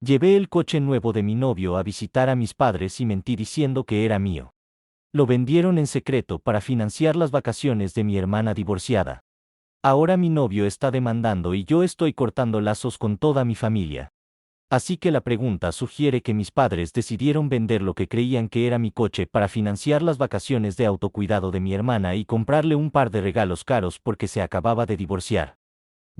Llevé el coche nuevo de mi novio a visitar a mis padres y mentí diciendo que era mío. Lo vendieron en secreto para financiar las vacaciones de mi hermana divorciada. Ahora mi novio está demandando y yo estoy cortando lazos con toda mi familia. Así que la pregunta sugiere que mis padres decidieron vender lo que creían que era mi coche para financiar las vacaciones de autocuidado de mi hermana y comprarle un par de regalos caros porque se acababa de divorciar.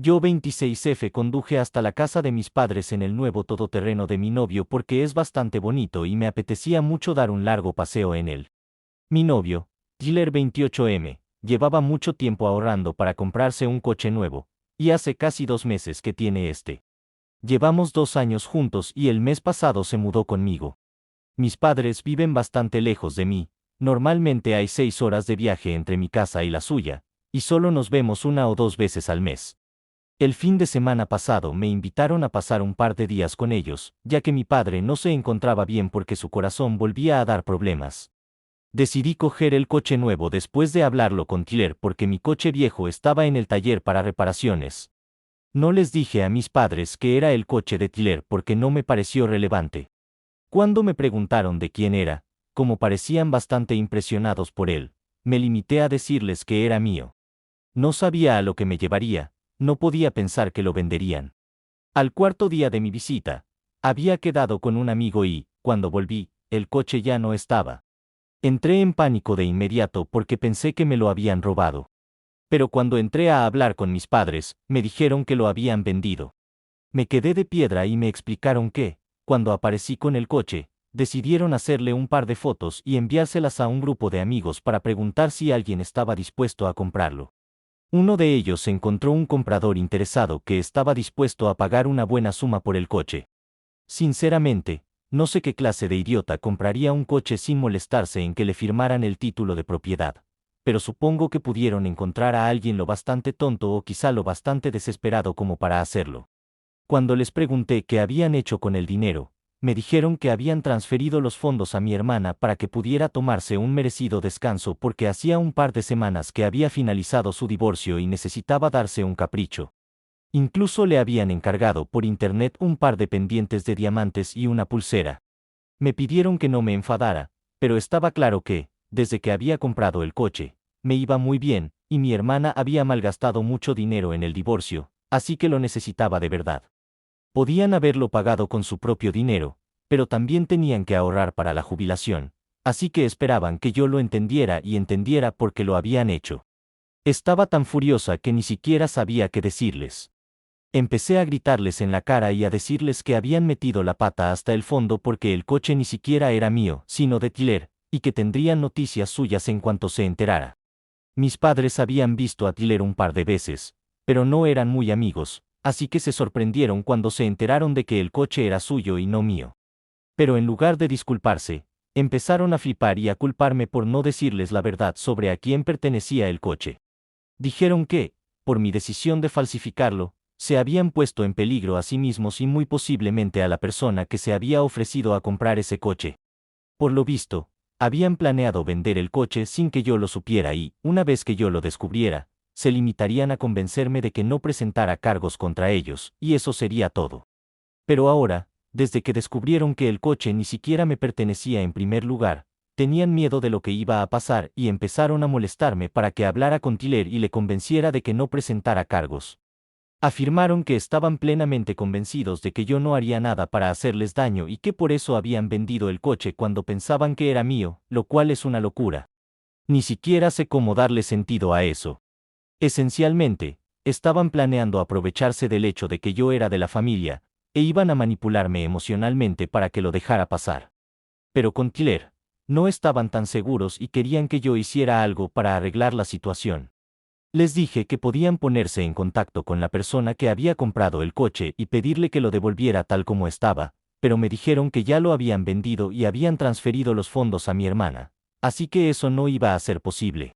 Yo 26F conduje hasta la casa de mis padres en el nuevo todoterreno de mi novio porque es bastante bonito y me apetecía mucho dar un largo paseo en él. Mi novio, Tyler 28M, llevaba mucho tiempo ahorrando para comprarse un coche nuevo, y hace casi 2 meses que tiene este. Llevamos 2 años juntos y el mes pasado se mudó conmigo. Mis padres viven bastante lejos de mí, normalmente hay 6 horas de viaje entre mi casa y la suya, y solo nos vemos 1 o 2 veces al mes. El fin de semana pasado me invitaron a pasar un par de días con ellos, ya que mi padre no se encontraba bien porque su corazón volvía a dar problemas. Decidí coger el coche nuevo después de hablarlo con Tyler porque mi coche viejo estaba en el taller para reparaciones. No les dije a mis padres que era el coche de Tyler porque no me pareció relevante. Cuando me preguntaron de quién era, como parecían bastante impresionados por él, me limité a decirles que era mío. No sabía a lo que me llevaría, no podía pensar que lo venderían. Al cuarto día de mi visita, había quedado con un amigo y, cuando volví, el coche ya no estaba. Entré en pánico de inmediato porque pensé que me lo habían robado. Pero cuando entré a hablar con mis padres, me dijeron que lo habían vendido. Me quedé de piedra y me explicaron que, cuando aparecí con el coche, decidieron hacerle un par de fotos y enviárselas a un grupo de amigos para preguntar si alguien estaba dispuesto a comprarlo. Uno de ellos encontró un comprador interesado que estaba dispuesto a pagar una buena suma por el coche. Sinceramente, no sé qué clase de idiota compraría un coche sin molestarse en que le firmaran el título de propiedad, pero supongo que pudieron encontrar a alguien lo bastante tonto o quizá lo bastante desesperado como para hacerlo. Cuando les pregunté qué habían hecho con el dinero, me dijeron que habían transferido los fondos a mi hermana para que pudiera tomarse un merecido descanso porque hacía un par de semanas que había finalizado su divorcio y necesitaba darse un capricho. Incluso le habían encargado por internet un par de pendientes de diamantes y una pulsera. Me pidieron que no me enfadara, pero estaba claro que, desde que había comprado el coche, me iba muy bien, y mi hermana había malgastado mucho dinero en el divorcio, así que lo necesitaba de verdad. Podían haberlo pagado con su propio dinero, pero también tenían que ahorrar para la jubilación, así que esperaban que yo lo entendiera y entendiera por qué lo habían hecho. Estaba tan furiosa que ni siquiera sabía qué decirles. Empecé a gritarles en la cara y a decirles que habían metido la pata hasta el fondo porque el coche ni siquiera era mío, sino de Tyler, y que tendrían noticias suyas en cuanto se enterara. Mis padres habían visto a Tyler un par de veces, pero no eran muy amigos, así que se sorprendieron cuando se enteraron de que el coche era suyo y no mío. Pero en lugar de disculparse, empezaron a flipar y a culparme por no decirles la verdad sobre a quién pertenecía el coche. Dijeron que, por mi decisión de falsificarlo, se habían puesto en peligro a sí mismos y muy posiblemente a la persona que se había ofrecido a comprar ese coche. Por lo visto, habían planeado vender el coche sin que yo lo supiera y, una vez que yo lo descubriera, se limitarían a convencerme de que no presentara cargos contra ellos, y eso sería todo. Pero ahora, desde que descubrieron que el coche ni siquiera me pertenecía en primer lugar, tenían miedo de lo que iba a pasar y empezaron a molestarme para que hablara con Tyler y le convenciera de que no presentara cargos. Afirmaron que estaban plenamente convencidos de que yo no haría nada para hacerles daño y que por eso habían vendido el coche cuando pensaban que era mío, lo cual es una locura. Ni siquiera sé cómo darle sentido a eso. Esencialmente, estaban planeando aprovecharse del hecho de que yo era de la familia, e iban a manipularme emocionalmente para que lo dejara pasar. Pero con Tyler, no estaban tan seguros y querían que yo hiciera algo para arreglar la situación. Les dije que podían ponerse en contacto con la persona que había comprado el coche y pedirle que lo devolviera tal como estaba, pero me dijeron que ya lo habían vendido y habían transferido los fondos a mi hermana, así que eso no iba a ser posible.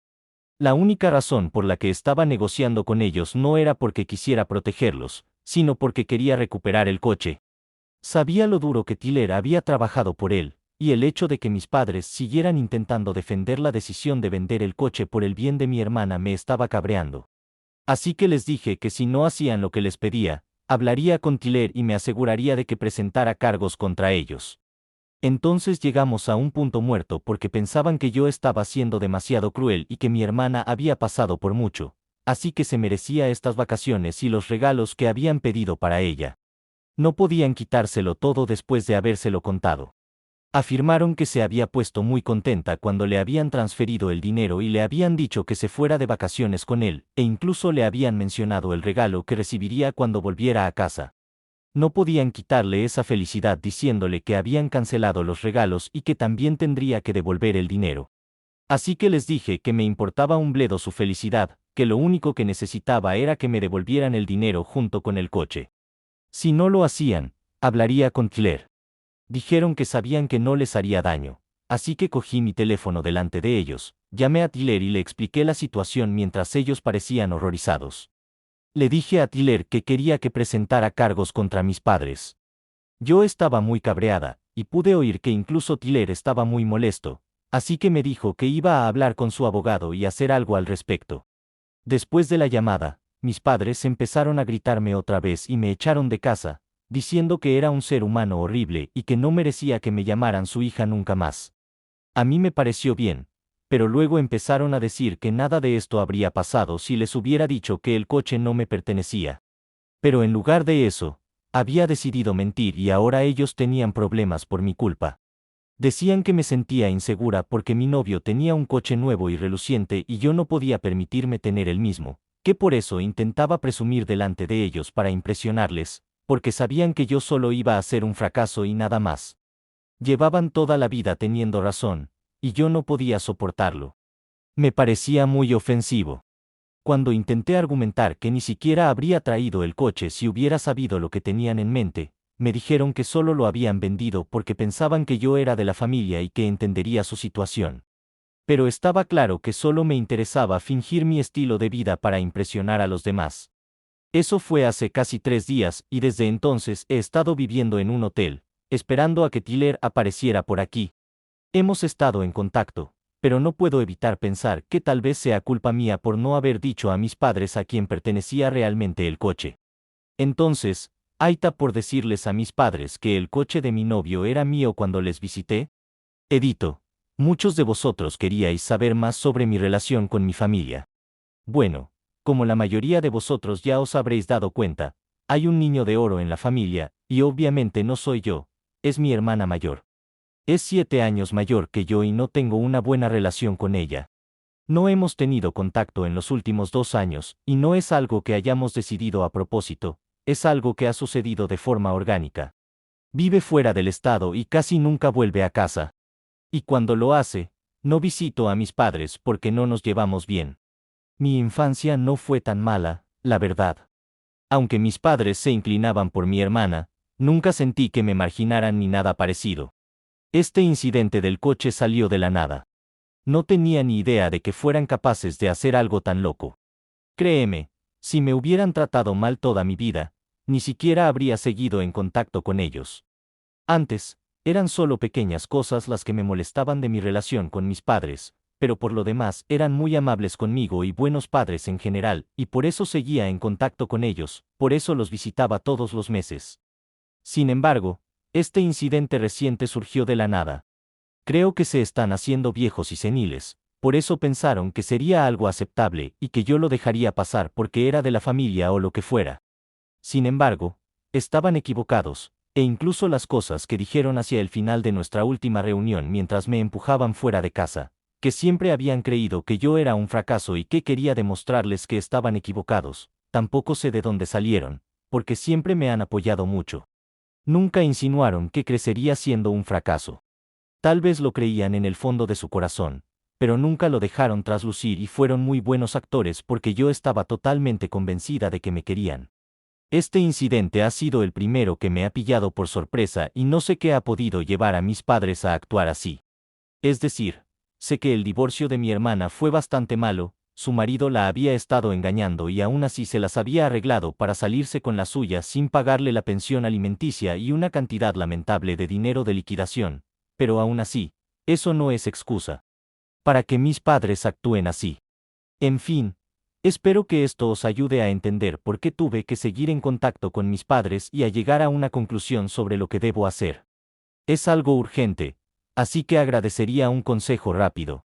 La única razón por la que estaba negociando con ellos no era porque quisiera protegerlos, sino porque quería recuperar el coche. Sabía lo duro que Tyler había trabajado por él, y el hecho de que mis padres siguieran intentando defender la decisión de vender el coche por el bien de mi hermana me estaba cabreando. Así que les dije que si no hacían lo que les pedía, Hablaría con Tiller y me aseguraría de que presentara cargos contra ellos. Entonces llegamos a un punto muerto porque pensaban que yo estaba siendo demasiado cruel y que mi hermana había pasado por mucho, así que se merecía estas vacaciones y los regalos que habían pedido para ella. No podían quitárselo todo después de habérselo contado. Afirmaron que se había puesto muy contenta cuando le habían transferido el dinero y le habían dicho que se fuera de vacaciones con él, e incluso le habían mencionado el regalo que recibiría cuando volviera a casa. No podían quitarle esa felicidad diciéndole que habían cancelado los regalos y que también tendría que devolver el dinero. Así que les dije que me importaba un bledo su felicidad, que lo único que necesitaba era que me devolvieran el dinero junto con el coche. Si no lo hacían, hablaría con Claire. Dijeron que sabían que no les haría daño, así que cogí mi teléfono delante de ellos, llamé a Tiller y le expliqué la situación mientras ellos parecían horrorizados. Le dije a Tiller que quería que presentara cargos contra mis padres. Yo estaba muy cabreada, y pude oír que incluso Tiller estaba muy molesto, así que me dijo que iba a hablar con su abogado y hacer algo al respecto. Después de la llamada, mis padres empezaron a gritarme otra vez y me echaron de casa, diciendo que era un ser humano horrible y que no merecía que me llamaran su hija nunca más. A mí me pareció bien, pero luego empezaron a decir que nada de esto habría pasado si les hubiera dicho que el coche no me pertenecía. Pero en lugar de eso, había decidido mentir y ahora ellos tenían problemas por mi culpa. Decían que me sentía insegura porque mi novio tenía un coche nuevo y reluciente y yo no podía permitirme tener el mismo, que por eso intentaba presumir delante de ellos para impresionarles, porque sabían que yo solo iba a ser un fracaso y nada más. Llevaban toda la vida teniendo razón, y yo no podía soportarlo. Me parecía muy ofensivo. Cuando intenté argumentar que ni siquiera habría traído el coche si hubiera sabido lo que tenían en mente, me dijeron que solo lo habían vendido porque pensaban que yo era de la familia y que entendería su situación. Pero estaba claro que solo me interesaba fingir mi estilo de vida para impresionar a los demás. Eso fue hace casi 3 días y desde entonces he estado viviendo en un hotel, esperando a que Tiller apareciera por aquí. Hemos estado en contacto, pero no puedo evitar pensar que tal vez sea culpa mía por no haber dicho a mis padres a quién pertenecía realmente el coche. Entonces, ¿Aita por decirles a mis padres que el coche de mi novio era mío cuando les visité? Edito. Muchos de vosotros queríais saber más sobre mi relación con mi familia. Bueno, como la mayoría de vosotros ya os habréis dado cuenta, hay un niño de oro en la familia, y obviamente no soy yo, es mi hermana mayor. Es 7 años mayor que yo y no tengo una buena relación con ella. No hemos tenido contacto en los últimos 2 años, y no es algo que hayamos decidido a propósito, es algo que ha sucedido de forma orgánica. Vive fuera del estado y casi nunca vuelve a casa. Y cuando lo hace, no visito a mis padres porque no nos llevamos bien. Mi infancia no fue tan mala, la verdad. Aunque mis padres se inclinaban por mi hermana, nunca sentí que me marginaran ni nada parecido. Este incidente del coche salió de la nada. No tenía ni idea de que fueran capaces de hacer algo tan loco. Créeme, si me hubieran tratado mal toda mi vida, ni siquiera habría seguido en contacto con ellos. Antes, eran solo pequeñas cosas las que me molestaban de mi relación con mis padres, pero por lo demás eran muy amables conmigo y buenos padres en general, y por eso seguía en contacto con ellos, por eso los visitaba todos los meses. Sin embargo, este incidente reciente surgió de la nada. Creo que se están haciendo viejos y seniles, por eso pensaron que sería algo aceptable y que yo lo dejaría pasar porque era de la familia o lo que fuera. Sin embargo, estaban equivocados, e incluso las cosas que dijeron hacia el final de nuestra última reunión mientras me empujaban fuera de casa, que siempre habían creído que yo era un fracaso y que quería demostrarles que estaban equivocados, tampoco sé de dónde salieron, porque siempre me han apoyado mucho. Nunca insinuaron que crecería siendo un fracaso. Tal vez lo creían en el fondo de su corazón, pero nunca lo dejaron traslucir y fueron muy buenos actores porque yo estaba totalmente convencida de que me querían. Este incidente ha sido el primero que me ha pillado por sorpresa y no sé qué ha podido llevar a mis padres a actuar así. Es decir, sé que el divorcio de mi hermana fue bastante malo, su marido la había estado engañando y aún así se las había arreglado para salirse con la suya sin pagarle la pensión alimenticia y una cantidad lamentable de dinero de liquidación, pero aún así, eso no es excusa para que mis padres actúen así. En fin, Espero que esto os ayude a entender por qué tuve que seguir en contacto con mis padres y a llegar a una conclusión sobre lo que debo hacer. Es algo urgente, así que agradecería un consejo rápido.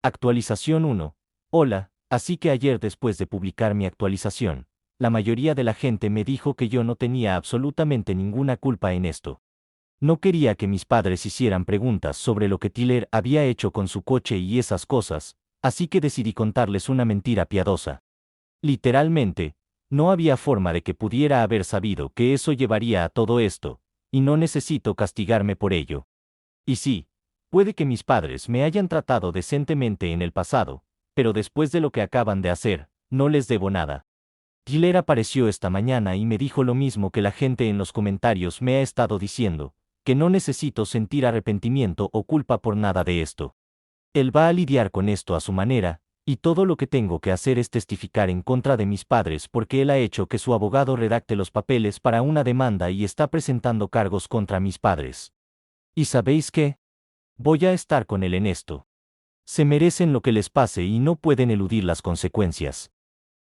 Actualización 1. Hola, así que ayer después de publicar mi actualización, la mayoría de la gente me dijo que yo no tenía absolutamente ninguna culpa en esto. No quería que mis padres hicieran preguntas sobre lo que Tyler había hecho con su coche y esas cosas, así que decidí contarles una mentira piadosa. Literalmente, no había forma de que pudiera haber sabido que eso llevaría a todo esto, y no necesito castigarme por ello. Y sí, puede que mis padres me hayan tratado decentemente en el pasado, pero después de lo que acaban de hacer, no les debo nada. Tyler apareció esta mañana y me dijo lo mismo que la gente en los comentarios me ha estado diciendo, que no necesito sentir arrepentimiento o culpa por nada de esto. Él va a lidiar con esto a su manera, y todo lo que tengo que hacer es testificar en contra de mis padres porque él ha hecho que su abogado redacte los papeles para una demanda y está presentando cargos contra mis padres. ¿Y sabéis qué? Voy a estar con él en esto. Se merecen lo que les pase y no pueden eludir las consecuencias.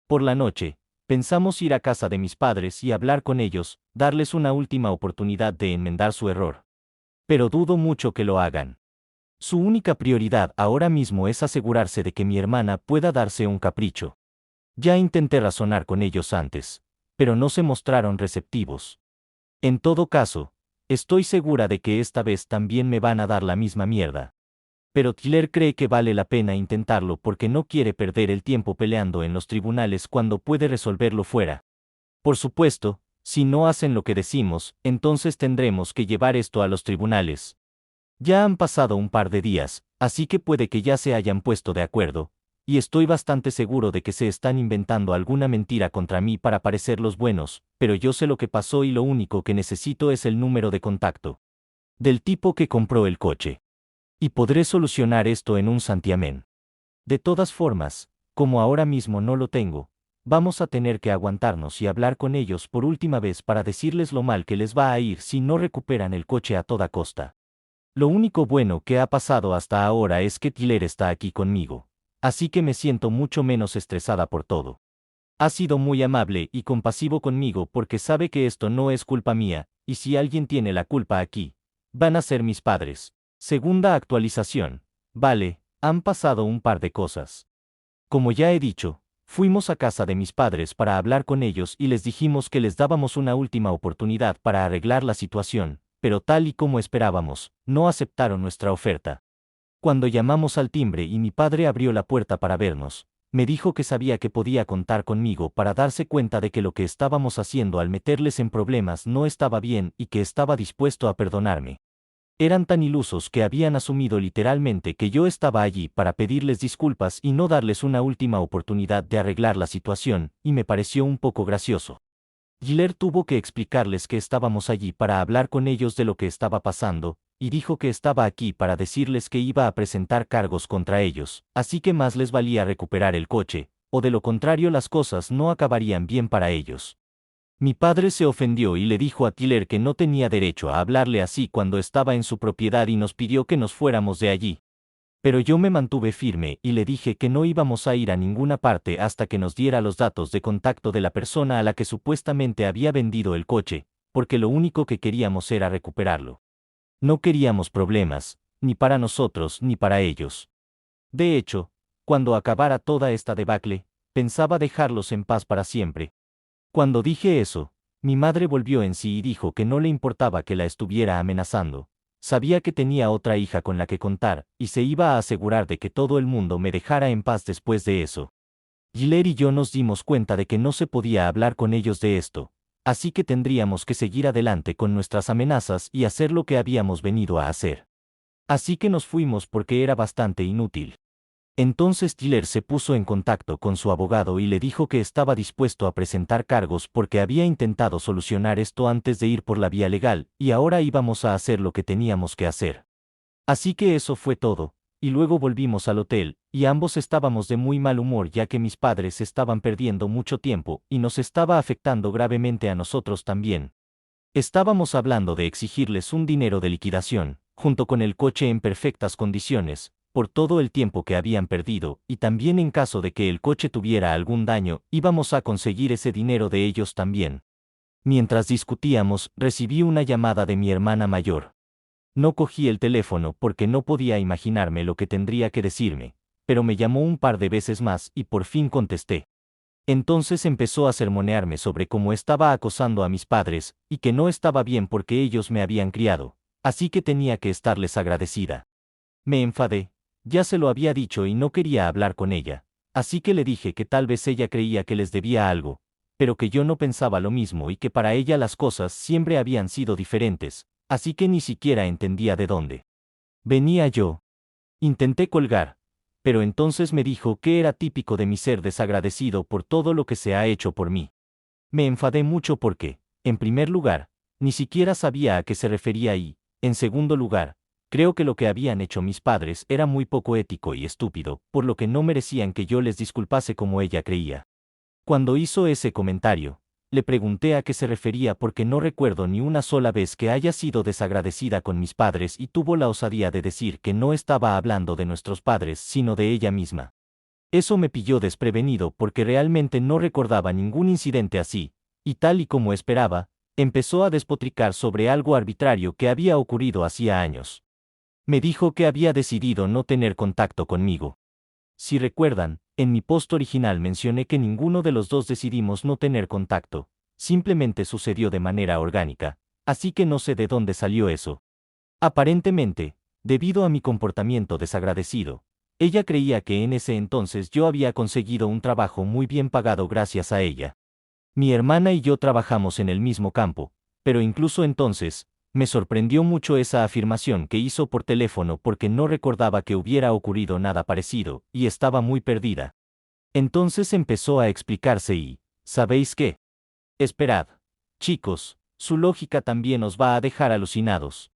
Por la noche, pensamos ir a casa de mis padres y hablar con ellos, darles una última oportunidad de enmendar su error. Pero dudo mucho que lo hagan. Su única prioridad ahora mismo es asegurarse de que mi hermana pueda darse un capricho. Ya intenté razonar con ellos antes, pero no se mostraron receptivos. En todo caso, estoy segura de que esta vez también me van a dar la misma mierda. Pero Tyler cree que vale la pena intentarlo porque no quiere perder el tiempo peleando en los tribunales cuando puede resolverlo fuera. Por supuesto, si no hacen lo que decimos, entonces tendremos que llevar esto a los tribunales. Ya han pasado un par de días, así que puede que ya se hayan puesto de acuerdo, y estoy bastante seguro de que se están inventando alguna mentira contra mí para parecer los buenos, pero yo sé lo que pasó y lo único que necesito es el número de contacto del tipo que compró el coche. Y podré solucionar esto en un santiamén. De todas formas, como ahora mismo no lo tengo, vamos a tener que aguantarnos y hablar con ellos por última vez para decirles lo mal que les va a ir si no recuperan el coche a toda costa. Lo único bueno que ha pasado hasta ahora es que Tyler está aquí conmigo, así que me siento mucho menos estresada por todo. Ha sido muy amable y compasivo conmigo porque sabe que esto no es culpa mía, y si alguien tiene la culpa aquí, van a ser mis padres. Segunda actualización. Vale, han pasado un par de cosas. Como ya he dicho, fuimos a casa de mis padres para hablar con ellos y les dijimos que les dábamos una última oportunidad para arreglar la situación, pero tal y como esperábamos, no aceptaron nuestra oferta. Cuando llamamos al timbre y mi padre abrió la puerta para vernos, me dijo que sabía que podía contar conmigo para darse cuenta de que lo que estábamos haciendo al meterles en problemas no estaba bien y que estaba dispuesto a perdonarme. Eran tan ilusos que habían asumido literalmente que yo estaba allí para pedirles disculpas y no darles una última oportunidad de arreglar la situación, y me pareció un poco gracioso. Tyler tuvo que explicarles que estábamos allí para hablar con ellos de lo que estaba pasando, y dijo que estaba aquí para decirles que iba a presentar cargos contra ellos, así que más les valía recuperar el coche, o de lo contrario las cosas no acabarían bien para ellos. Mi padre se ofendió y le dijo a Tyler que no tenía derecho a hablarle así cuando estaba en su propiedad y nos pidió que nos fuéramos de allí. Pero yo me mantuve firme y le dije que no íbamos a ir a ninguna parte hasta que nos diera los datos de contacto de la persona a la que supuestamente había vendido el coche, porque lo único que queríamos era recuperarlo. No queríamos problemas, ni para nosotros ni para ellos. De hecho, cuando acabara toda esta debacle, pensaba dejarlos en paz para siempre. Cuando dije eso, mi madre volvió en sí y dijo que no le importaba que la estuviera amenazando. Sabía que tenía otra hija con la que contar, y se iba a asegurar de que todo el mundo me dejara en paz después de eso. Tyler y yo nos dimos cuenta de que no se podía hablar con ellos de esto, así que tendríamos que seguir adelante con nuestras amenazas y hacer lo que habíamos venido a hacer. Así que nos fuimos porque era bastante inútil. Entonces Tyler se puso en contacto con su abogado y le dijo que estaba dispuesto a presentar cargos porque había intentado solucionar esto antes de ir por la vía legal, y ahora íbamos a hacer lo que teníamos que hacer. Así que eso fue todo, y luego volvimos al hotel, y ambos estábamos de muy mal humor ya que mis padres estaban perdiendo mucho tiempo y nos estaba afectando gravemente a nosotros también. Estábamos hablando de exigirles un dinero de liquidación, junto con el coche en perfectas condiciones, por todo el tiempo que habían perdido, y también en caso de que el coche tuviera algún daño, íbamos a conseguir ese dinero de ellos también. Mientras discutíamos, recibí una llamada de mi hermana mayor. No cogí el teléfono porque no podía imaginarme lo que tendría que decirme, pero me llamó un par de veces más y por fin contesté. Entonces empezó a sermonearme sobre cómo estaba acosando a mis padres, y que no estaba bien porque ellos me habían criado, así que tenía que estarles agradecida. Me enfadé, ya se lo había dicho y no quería hablar con ella, así que le dije que tal vez ella creía que les debía algo, pero que yo no pensaba lo mismo y que para ella las cosas siempre habían sido diferentes, así que ni siquiera entendía de dónde venía yo. Intenté colgar, pero entonces me dijo que era típico de mi ser desagradecido por todo lo que se ha hecho por mí. Me enfadé mucho porque, en primer lugar, ni siquiera sabía a qué se refería y, en segundo lugar, creo que lo que habían hecho mis padres era muy poco ético y estúpido, por lo que no merecían que yo les disculpase como ella creía. Cuando hizo ese comentario, le pregunté a qué se refería porque no recuerdo ni una sola vez que haya sido desagradecida con mis padres y tuvo la osadía de decir que no estaba hablando de nuestros padres sino de ella misma. Eso me pilló desprevenido porque realmente no recordaba ningún incidente así, y tal y como esperaba, empezó a despotricar sobre algo arbitrario que había ocurrido hacía años. Me dijo que había decidido no tener contacto conmigo. Si recuerdan, en mi post original mencioné que ninguno de los dos decidimos no tener contacto, simplemente sucedió de manera orgánica, así que no sé de dónde salió eso. Aparentemente, debido a mi comportamiento desagradecido, ella creía que en ese entonces yo había conseguido un trabajo muy bien pagado gracias a ella. Mi hermana y yo trabajamos en el mismo campo, pero incluso entonces, me sorprendió mucho esa afirmación que hizo por teléfono porque no recordaba que hubiera ocurrido nada parecido, y estaba muy perdida. Entonces empezó a explicarse y, ¿sabéis qué? Esperad. Chicos, su lógica también os va a dejar alucinados.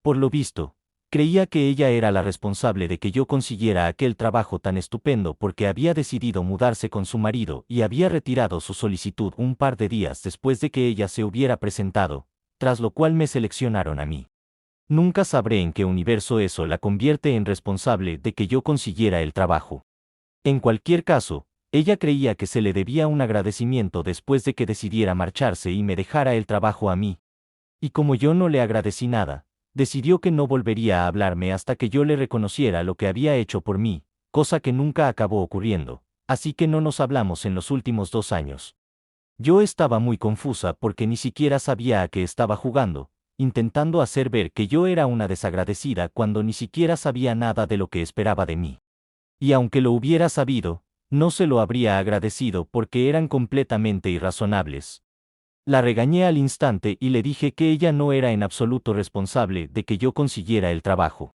Por lo visto, creía que ella era la responsable de que yo consiguiera aquel trabajo tan estupendo porque había decidido mudarse con su marido y había retirado su solicitud un par de días después de que ella se hubiera presentado, tras lo cual me seleccionaron a mí. Nunca sabré en qué universo eso la convierte en responsable de que yo consiguiera el trabajo. En cualquier caso, ella creía que se le debía un agradecimiento después de que decidiera marcharse y me dejara el trabajo a mí. Y como yo no le agradecí nada, decidió que no volvería a hablarme hasta que yo le reconociera lo que había hecho por mí, cosa que nunca acabó ocurriendo, así que no nos hablamos en los últimos 2 años. Yo estaba muy confusa porque ni siquiera sabía a qué estaba jugando, intentando hacer ver que yo era una desagradecida cuando ni siquiera sabía nada de lo que esperaba de mí. Y aunque lo hubiera sabido, no se lo habría agradecido porque eran completamente irrazonables. La regañé al instante y le dije que ella no era en absoluto responsable de que yo consiguiera el trabajo.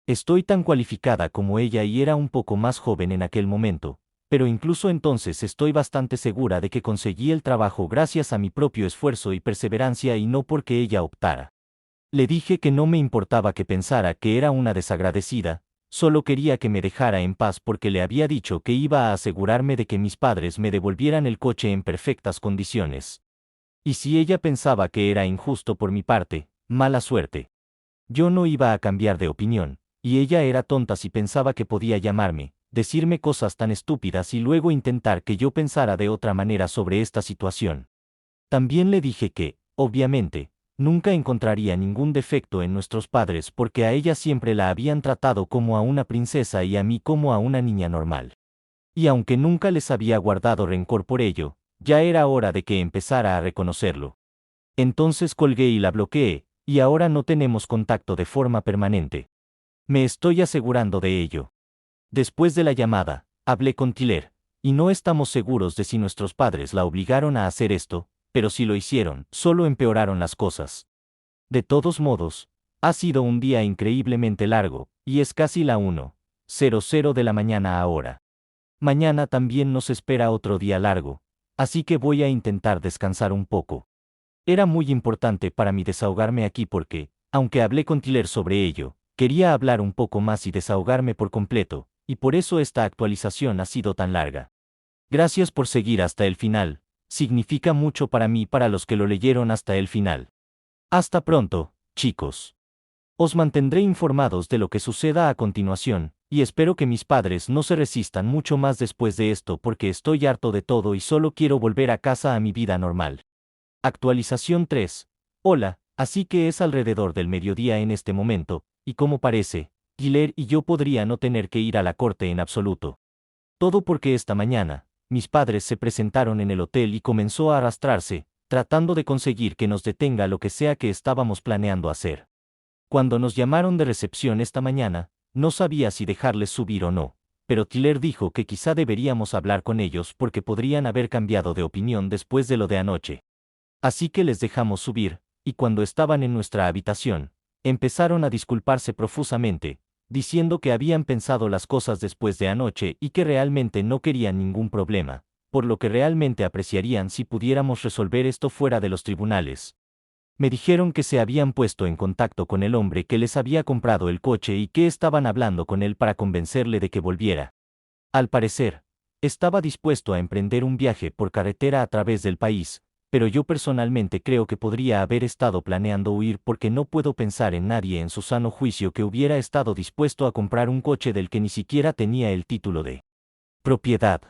Estoy tan cualificada como ella y era un poco más joven en aquel momento, pero incluso entonces estoy bastante segura de que conseguí el trabajo gracias a mi propio esfuerzo y perseverancia y no porque ella optara. Le dije que no me importaba que pensara que era una desagradecida, solo quería que me dejara en paz porque le había dicho que iba a asegurarme de que mis padres me devolvieran el coche en perfectas condiciones. Y si ella pensaba que era injusto por mi parte, mala suerte. Yo no iba a cambiar de opinión, y ella era tonta si pensaba que podía llamarme, decirme cosas tan estúpidas y luego intentar que yo pensara de otra manera sobre esta situación. También le dije que, obviamente, nunca encontraría ningún defecto en nuestros padres porque a ella siempre la habían tratado como a una princesa y a mí como a una niña normal. Y aunque nunca les había guardado rencor por ello, ya era hora de que empezara a reconocerlo. Entonces colgué y la bloqueé, y ahora no tenemos contacto de forma permanente. Me estoy asegurando de ello. Después de la llamada, hablé con Tyler, y no estamos seguros de si nuestros padres la obligaron a hacer esto, pero si lo hicieron, solo empeoraron las cosas. De todos modos, ha sido un día increíblemente largo, y es casi la 1:00 de la mañana ahora. Mañana también nos espera otro día largo, así que voy a intentar descansar un poco. Era muy importante para mí desahogarme aquí porque, aunque hablé con Tyler sobre ello, quería hablar un poco más y desahogarme por completo, y por eso esta actualización ha sido tan larga. Gracias por seguir hasta el final, significa mucho para mí para los que lo leyeron hasta el final. Hasta pronto, chicos. Os mantendré informados de lo que suceda a continuación, Y espero que mis padres no se resistan mucho más después de esto porque estoy harto de todo y solo quiero volver a casa a mi vida normal. Actualización 3. Hola, así que es alrededor del mediodía en este momento, y como parece, Tyler y yo podría no tener que ir a la corte en absoluto. Todo porque esta mañana, mis padres se presentaron en el hotel y comenzó a arrastrarse, tratando de conseguir que nos detenga lo que sea que estábamos planeando hacer. Cuando nos llamaron de recepción esta mañana, no sabía si dejarles subir o no, pero Tyler dijo que quizá deberíamos hablar con ellos porque podrían haber cambiado de opinión después de lo de anoche. Así que les dejamos subir, y cuando estaban en nuestra habitación, empezaron a disculparse profusamente, diciendo que habían pensado las cosas después de anoche y que realmente no querían ningún problema, por lo que realmente apreciarían si pudiéramos resolver esto fuera de los tribunales. Me dijeron que se habían puesto en contacto con el hombre que les había comprado el coche y que estaban hablando con él para convencerle de que volviera. Al parecer, estaba dispuesto a emprender un viaje por carretera a través del país, pero yo personalmente creo que podría haber estado planeando huir porque no puedo pensar en nadie en su sano juicio que hubiera estado dispuesto a comprar un coche del que ni siquiera tenía el título de propiedad.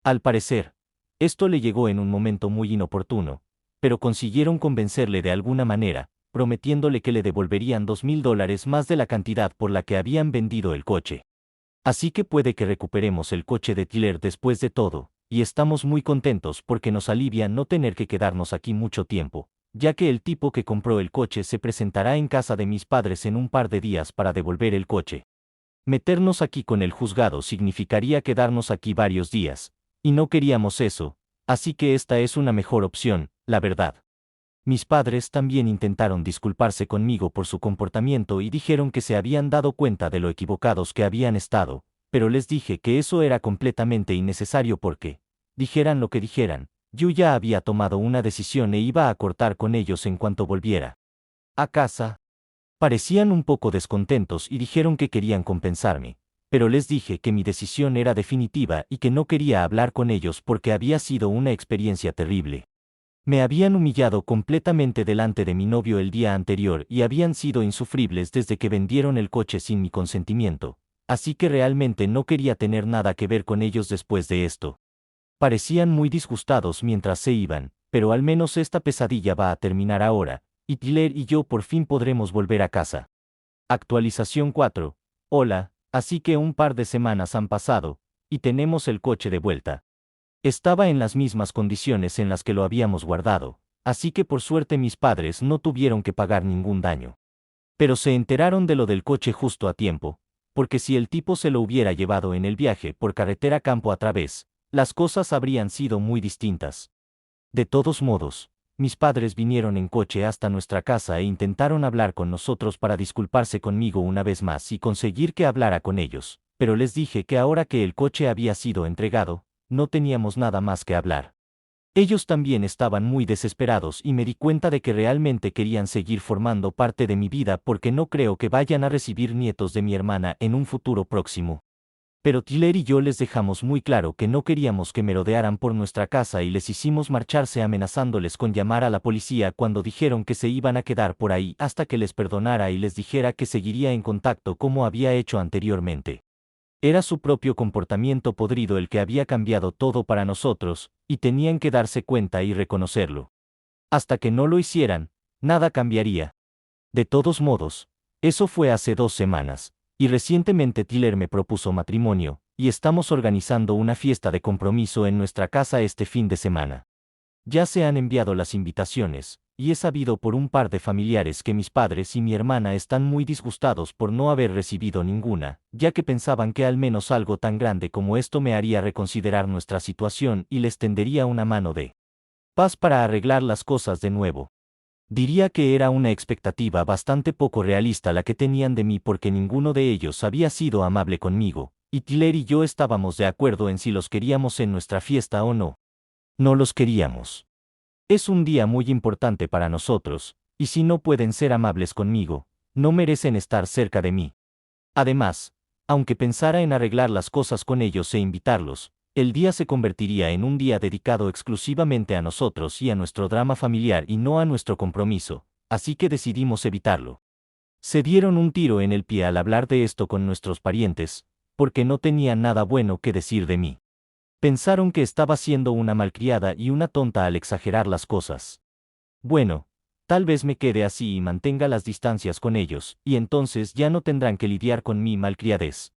Al parecer, esto le llegó en un momento muy inoportuno, pero consiguieron convencerle de alguna manera, prometiéndole que le devolverían $2,000 más de la cantidad por la que habían vendido el coche. Así que puede que recuperemos el coche de Tyler después de todo, y estamos muy contentos porque nos alivia no tener que quedarnos aquí mucho tiempo, ya que el tipo que compró el coche se presentará en casa de mis padres en un par de días para devolver el coche. Meternos aquí con el juzgado significaría quedarnos aquí varios días, y no queríamos eso, así que esta es una mejor opción, la verdad. Mis padres también intentaron disculparse conmigo por su comportamiento y dijeron que se habían dado cuenta de lo equivocados que habían estado, pero les dije que eso era completamente innecesario porque, dijeran lo que dijeran, yo ya había tomado una decisión e iba a cortar con ellos en cuanto volviera a casa. Parecían un poco descontentos y dijeron que querían compensarme, pero les dije que mi decisión era definitiva y que no quería hablar con ellos porque había sido una experiencia terrible. Me habían humillado completamente delante de mi novio el día anterior y habían sido insufribles desde que vendieron el coche sin mi consentimiento, así que realmente no quería tener nada que ver con ellos después de esto. Parecían muy disgustados mientras se iban, pero al menos esta pesadilla va a terminar ahora, y Tyler y yo por fin podremos volver a casa. Actualización 4. Hola, así que un par de semanas han pasado, y tenemos el coche de vuelta. Estaba en las mismas condiciones en las que lo habíamos guardado, así que por suerte mis padres no tuvieron que pagar ningún daño. Pero se enteraron de lo del coche justo a tiempo, porque si el tipo se lo hubiera llevado en el viaje por carretera campo a través, las cosas habrían sido muy distintas. De todos modos, mis padres vinieron en coche hasta nuestra casa e intentaron hablar con nosotros para disculparse conmigo una vez más y conseguir que hablara con ellos, pero les dije que ahora que el coche había sido entregado, no teníamos nada más que hablar. Ellos también estaban muy desesperados y me di cuenta de que realmente querían seguir formando parte de mi vida porque no creo que vayan a recibir nietos de mi hermana en un futuro próximo. Pero Tyler y yo les dejamos muy claro que no queríamos que merodearan por nuestra casa y les hicimos marcharse amenazándoles con llamar a la policía cuando dijeron que se iban a quedar por ahí hasta que les perdonara y les dijera que seguiría en contacto como había hecho anteriormente. Era su propio comportamiento podrido el que había cambiado todo para nosotros, y tenían que darse cuenta y reconocerlo. Hasta que no lo hicieran, nada cambiaría. De todos modos, eso fue hace 2 semanas, y recientemente Tyler me propuso matrimonio, y estamos organizando una fiesta de compromiso en nuestra casa este fin de semana. Ya se han enviado las invitaciones, y he sabido por un par de familiares que mis padres y mi hermana están muy disgustados por no haber recibido ninguna, ya que pensaban que al menos algo tan grande como esto me haría reconsiderar nuestra situación y les tendería una mano de paz para arreglar las cosas de nuevo. Diría que era una expectativa bastante poco realista la que tenían de mí porque ninguno de ellos había sido amable conmigo, y Tyler y yo estábamos de acuerdo en si los queríamos en nuestra fiesta o no. No los queríamos. Es un día muy importante para nosotros, y si no pueden ser amables conmigo, no merecen estar cerca de mí. Además, aunque pensara en arreglar las cosas con ellos e invitarlos, el día se convertiría en un día dedicado exclusivamente a nosotros y a nuestro drama familiar y no a nuestro compromiso, así que decidimos evitarlo. Se dieron un tiro en el pie al hablar de esto con nuestros parientes, porque no tenían nada bueno que decir de mí. Pensaron que estaba siendo una malcriada y una tonta al exagerar las cosas. Bueno, tal vez me quede así y mantenga las distancias con ellos, y entonces ya no tendrán que lidiar con mi malcriadez.